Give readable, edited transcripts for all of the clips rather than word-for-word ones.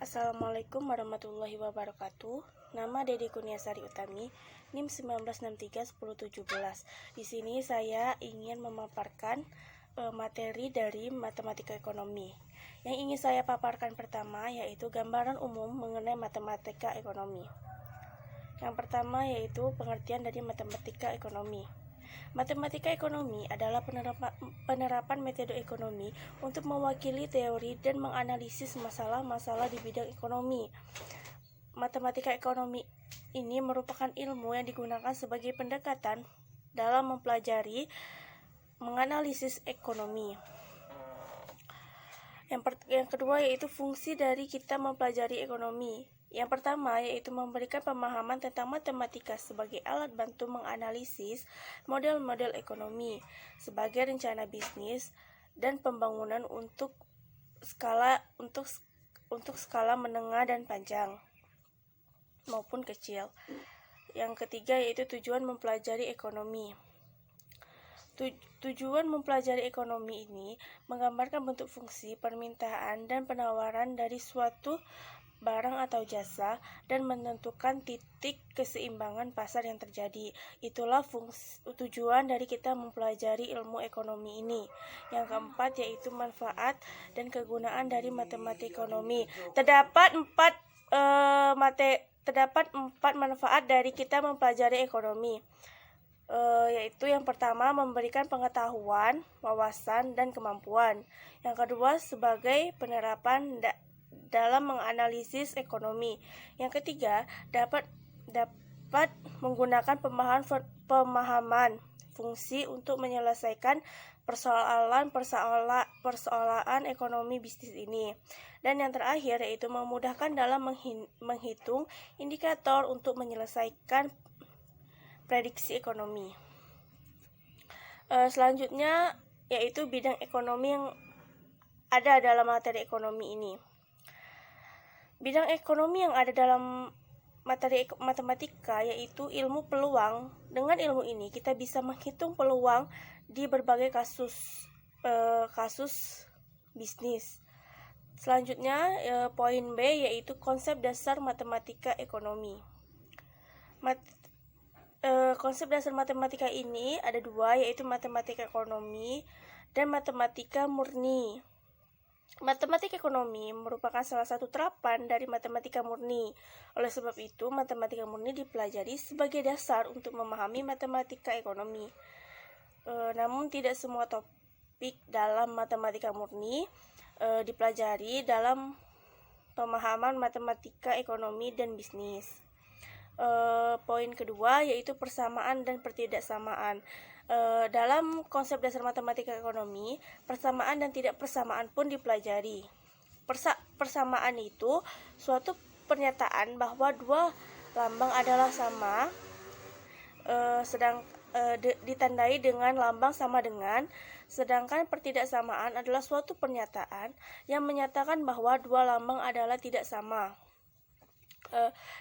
Assalamualaikum warahmatullahi wabarakatuh. Nama Dedi Kurniasari Utami, NIM 1963-1017. Di sini saya ingin memaparkan materi dari matematika ekonomi. Yang ingin saya paparkan pertama yaitu gambaran umum mengenai matematika ekonomi. Yang pertama yaitu pengertian dari matematika ekonomi. Matematika ekonomi adalah penerapan metode ekonomi untuk mewakili teori dan menganalisis masalah-masalah di bidang ekonomi. Matematika ekonomi ini merupakan ilmu yang digunakan sebagai pendekatan dalam mempelajari, menganalisis ekonomi. Yang kedua yaitu fungsi dari kita mempelajari ekonomi. Yang pertama yaitu memberikan pemahaman tentang matematika sebagai alat bantu menganalisis model-model ekonomi sebagai rencana bisnis dan pembangunan untuk skala menengah dan panjang maupun kecil. Yang ketiga yaitu tujuan mempelajari ekonomi. Tujuan mempelajari ekonomi ini menggambarkan bentuk fungsi, permintaan, dan penawaran dari suatu barang atau jasa dan menentukan titik keseimbangan pasar yang terjadi. Itulah tujuan dari kita mempelajari ilmu ekonomi ini. Yang keempat yaitu manfaat dan kegunaan dari matematika ekonomi. Terdapat empat manfaat dari kita mempelajari ekonomi. Yaitu yang pertama memberikan pengetahuan, wawasan, dan kemampuan. Yang kedua sebagai penerapan dalam menganalisis ekonomi. Yang ketiga dapat menggunakan pemahaman fungsi untuk menyelesaikan persoalan ekonomi bisnis ini. Dan yang terakhir yaitu memudahkan dalam menghitung indikator untuk menyelesaikan prediksi ekonomi. Selanjutnya yaitu bidang ekonomi yang ada dalam materi ekonomi ini. Bidang ekonomi yang ada dalam materi matematika yaitu ilmu peluang. Dengan ilmu ini kita bisa menghitung peluang di berbagai kasus bisnis. Selanjutnya poin B yaitu konsep dasar matematika ekonomi. Konsep dasar matematika ini ada dua, yaitu matematika ekonomi dan matematika murni. Matematika ekonomi merupakan salah satu terapan dari matematika murni. Oleh sebab itu, matematika murni dipelajari sebagai dasar untuk memahami matematika ekonomi. Namun tidak semua topik dalam matematika murni dipelajari dalam pemahaman matematika ekonomi dan bisnis. Poin kedua yaitu persamaan dan pertidaksamaan. Dalam konsep dasar matematika ekonomi, persamaan dan tidak persamaan pun dipelajari. Persamaan itu suatu pernyataan bahwa dua lambang adalah sama, ditandai dengan lambang sama dengan, sedangkan pertidaksamaan adalah suatu pernyataan yang menyatakan bahwa dua lambang adalah tidak sama.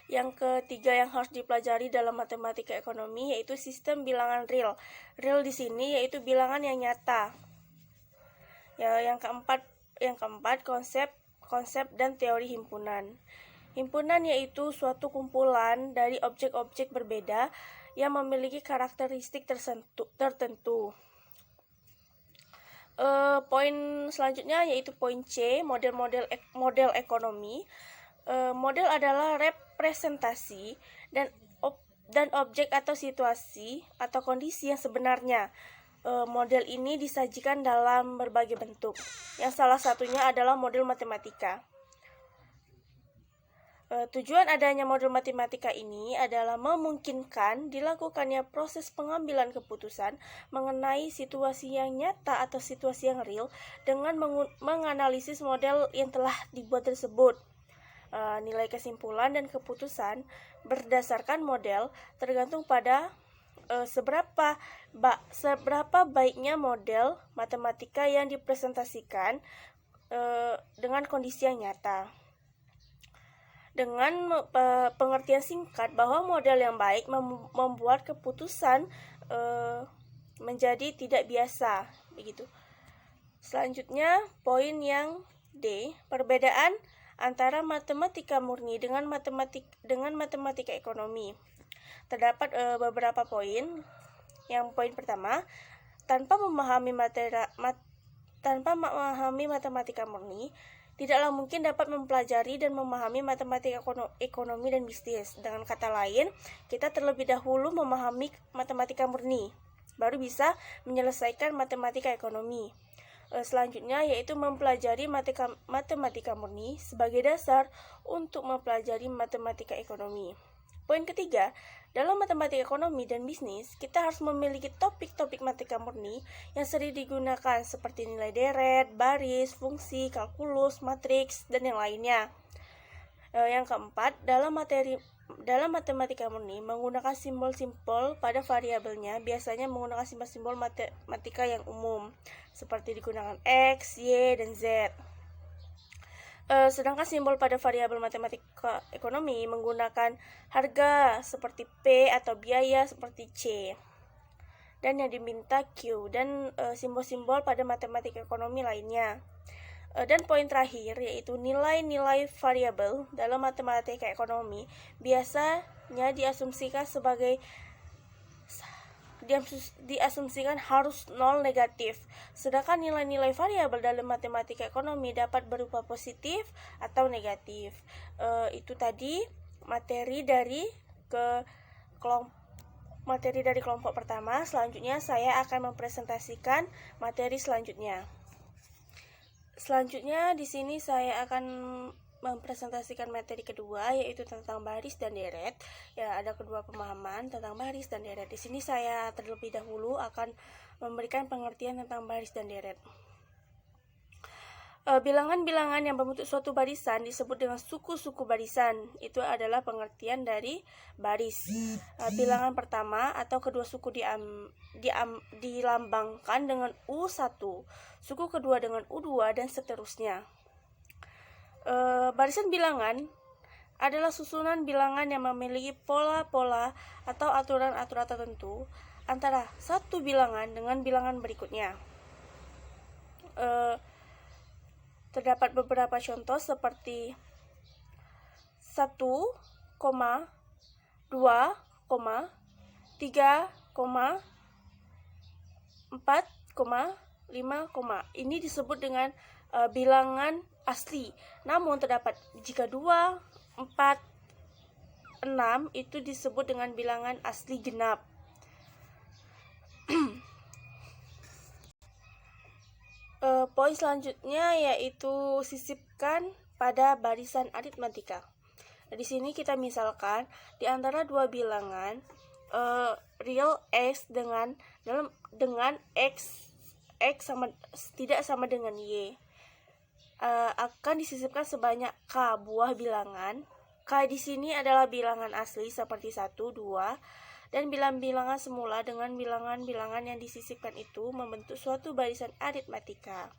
Yang ketiga yang harus dipelajari dalam matematika ekonomi yaitu sistem bilangan real. Real di sini yaitu bilangan yang nyata. Yang keempat konsep dan teori himpunan. Himpunan yaitu suatu kumpulan dari objek-objek berbeda yang memiliki karakteristik tertentu. Poin selanjutnya yaitu poin C, model ekonomi. Model adalah representasi dan objek atau situasi atau kondisi yang sebenarnya. Model ini disajikan dalam berbagai bentuk. Yang salah satunya adalah model matematika. Tujuan adanya model matematika ini adalah memungkinkan dilakukannya proses pengambilan keputusan mengenai situasi yang nyata atau situasi yang real dengan menganalisis model yang telah dibuat tersebut. Nilai kesimpulan dan keputusan berdasarkan model tergantung pada seberapa baiknya model matematika yang dipresentasikan dengan kondisi yang nyata. Dengan pengertian singkat bahwa model yang baik membuat keputusan menjadi tidak biasa, begitu. Selanjutnya poin yang D, perbedaan antara matematika murni dengan matematika ekonomi. Terdapat beberapa poin. Yang poin pertama, tanpa memahami matematika murni, tidaklah mungkin dapat mempelajari dan memahami matematika ekonomi dan bisnis. Dengan kata lain, kita terlebih dahulu memahami matematika murni, baru bisa menyelesaikan matematika ekonomi. Selanjutnya yaitu mempelajari matematika murni sebagai dasar untuk mempelajari matematika ekonomi. Poin ketiga, dalam matematika ekonomi dan bisnis, kita harus memiliki topik-topik matematika murni yang sering digunakan seperti nilai deret, baris, fungsi, kalkulus, matriks, dan yang lainnya. Yang keempat, dalam matematika murni menggunakan simbol-simbol pada variabelnya, biasanya menggunakan simbol-simbol matematika yang umum seperti digunakan X, Y, dan Z. Sedangkan simbol pada variabel matematika ekonomi menggunakan harga seperti P atau biaya seperti C, dan yang diminta Q, dan simbol-simbol pada matematika ekonomi lainnya. Dan poin terakhir yaitu nilai-nilai variabel dalam matematika ekonomi biasanya diasumsikan harus nol negatif, sedangkan nilai-nilai variabel dalam matematika ekonomi dapat berupa positif atau negatif. Itu tadi materi dari kelompok pertama. Selanjutnya saya akan mempresentasikan materi selanjutnya. Selanjutnya di sini saya akan mempresentasikan materi kedua, yaitu tentang baris dan deret. Ya, ada kedua pemahaman tentang baris dan deret. Di sini saya terlebih dahulu akan memberikan pengertian tentang baris dan deret. Bilangan-bilangan yang berbentuk suatu barisan disebut dengan suku-suku barisan. Itu adalah pengertian dari baris. Bilangan pertama atau kedua suku dilambangkan dengan U1, suku kedua dengan U2, dan seterusnya. Barisan bilangan adalah susunan bilangan yang memiliki pola-pola atau aturan-aturan tertentu antara satu bilangan dengan bilangan berikutnya. Terdapat beberapa contoh seperti 1, 2, 3, 4, 5, ini disebut dengan bilangan asli. Namun terdapat jika 2, 4, 6 itu disebut dengan bilangan asli genap. Poin selanjutnya yaitu sisipkan pada barisan aritmatika. Di sini kita misalkan di antara dua bilangan real x dengan x tidak sama dengan y, akan disisipkan sebanyak k buah bilangan. K di sini adalah bilangan asli seperti 1, 2, dan bilangan semula dengan bilangan-bilangan yang disisipkan itu membentuk suatu barisan aritmatika.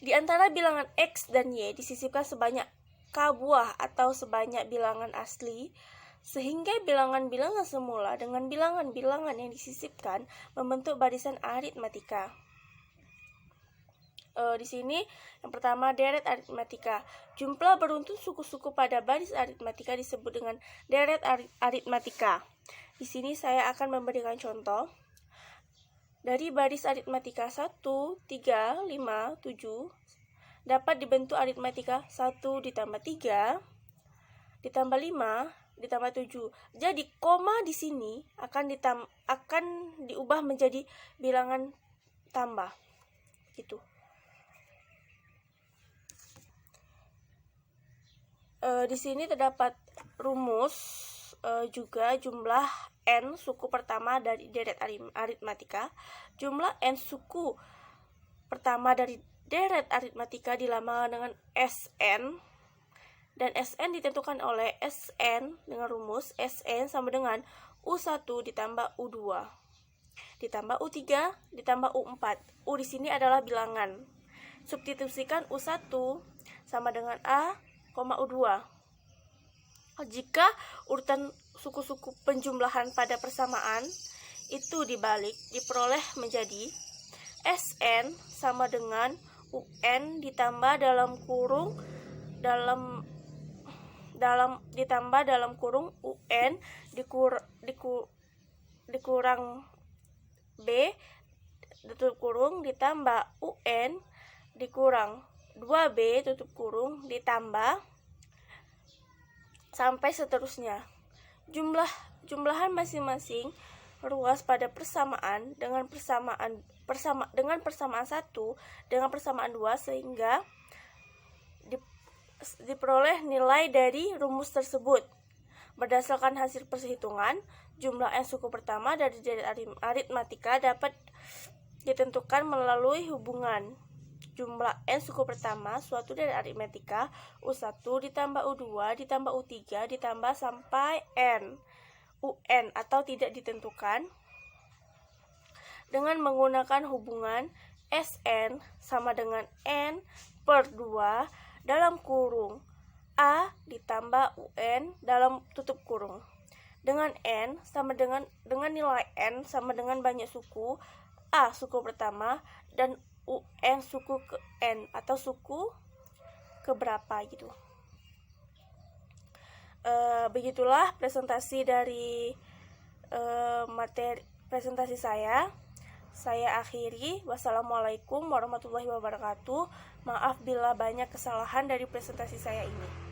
Di antara bilangan x dan y disisipkan sebanyak k buah atau sebanyak bilangan asli, sehingga bilangan-bilangan semula dengan bilangan-bilangan yang disisipkan membentuk barisan aritmatika. Di sini yang pertama deret aritmatika. Jumlah beruntun suku-suku pada baris aritmatika disebut dengan deret aritmatika. Di sini saya akan memberikan contoh. Dari baris aritmatika 1, 3, 5, 7 dapat dibentuk aritmatika 1 ditambah 3 ditambah 5 ditambah 7. Jadi koma di sini akan diubah menjadi bilangan tambah. Gitu. Di sini terdapat rumus juga jumlah n suku pertama dari deret aritmatika. Jumlah n suku pertama dari deret aritmatika dilambangkan dengan Sn, dan Sn ditentukan oleh Sn dengan rumus Sn sama dengan U1 ditambah U2 ditambah U3 ditambah U4. U di sini adalah bilangan. Substitusikan U1 sama dengan A, U2. Jika urutan suku-suku penjumlahan pada persamaan itu dibalik, diperoleh menjadi Sn sama dengan UN ditambah dalam kurung UN dikurang B tutup kurung ditambah UN dikurang 2B tutup kurung ditambah sampai seterusnya. Jumlahan masing-masing ruas pada persamaan dengan persamaan 1 dengan persamaan 2 sehingga diperoleh nilai dari rumus tersebut. Berdasarkan hasil perhitungan, jumlah N suku pertama dari aritmatika dapat ditentukan melalui hubungan jumlah N suku pertama suatu dari aritmatika U1 ditambah U2 ditambah U3 ditambah sampai N UN atau tidak ditentukan dengan menggunakan hubungan SN sama dengan N per 2 dalam kurung A ditambah UN dalam tutup kurung dengan N sama dengan nilai N sama dengan banyak suku A suku pertama dan UN suku ke N atau suku keberapa gitu. Begitulah presentasi dari materi presentasi saya. Saya akhiri. Wassalamualaikum warahmatullahi wabarakatuh. Maaf bila banyak kesalahan dari presentasi saya ini.